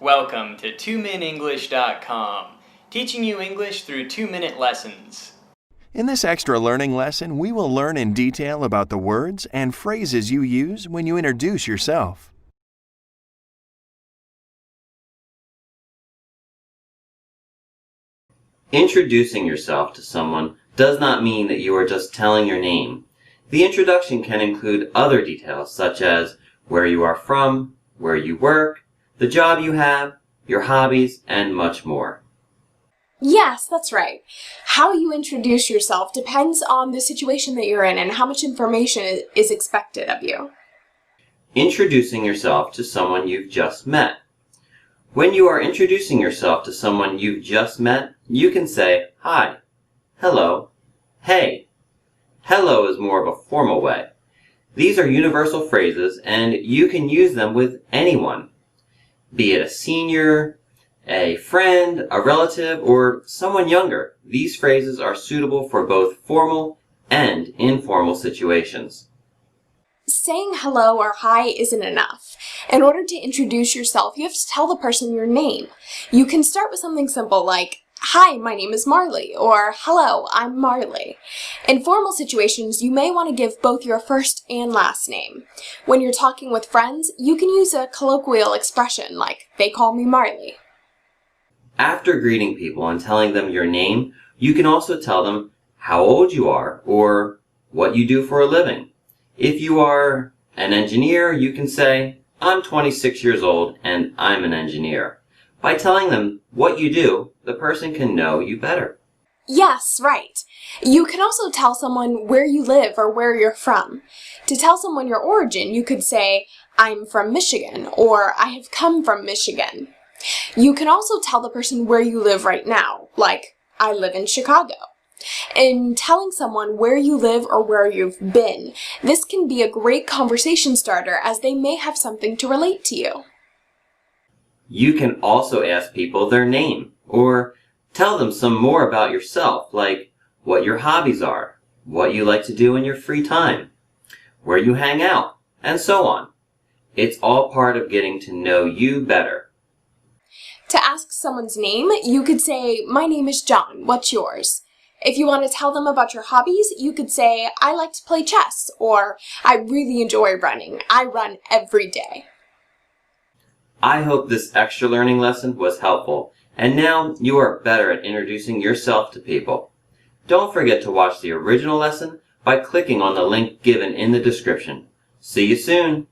Welcome to 2minutenglish.com, teaching you English through 2-minute lessons. In this extra learning lesson, we will learn in detail about the words and phrases you use when you introduce yourself. Introducing yourself to someone does not mean that you are just telling your name. The introduction can include other details such as where you are from, where you work, the job you have, your hobbies, and much more. Yes, that's right. How you introduce yourself depends on the situation that you're in and how much information is expected of you. Introducing yourself to someone you've just met. When you are introducing yourself to someone you've just met, you can say hi, hello, hey. Hello is more of a formal way. These are universal phrases and you can use them with anyone, be it a senior, a friend, a relative, or someone younger. These phrases are suitable for both formal and informal situations. Saying hello or hi isn't enough. In order to introduce yourself, you have to tell the person your name. You can start with something simple like, "Hi, my name is Marley," or "Hello, I'm Marley." In formal situations, you may want to give both your first and last name. When you're talking with friends, you can use a colloquial expression like, "They call me Marley." After greeting people and telling them your name, you can also tell them how old you are or what you do for a living. If you are an engineer, you can say, "I'm 26 years old and I'm an engineer." By telling them what you do, the person can know you better. Yes, right. You can also tell someone where you live or where you're from. To tell someone your origin, you could say, "I'm from Michigan," or "I have come from Michigan." You can also tell the person where you live right now, like, "I live in Chicago." In telling someone where you live or where you've been, this can be a great conversation starter as they may have something to relate to you. You can also ask people their name, or tell them some more about yourself, like what your hobbies are, what you like to do in your free time, where you hang out, and so on. It's all part of getting to know you better. To ask someone's name, you could say, "My name is John, what's yours?" If you want to tell them about your hobbies, you could say, "I like to play chess," or "I really enjoy running. I run every day." I hope this extra learning lesson was helpful, and now you are better at introducing yourself to people. Don't forget to watch the original lesson by clicking on the link given in the description. See you soon!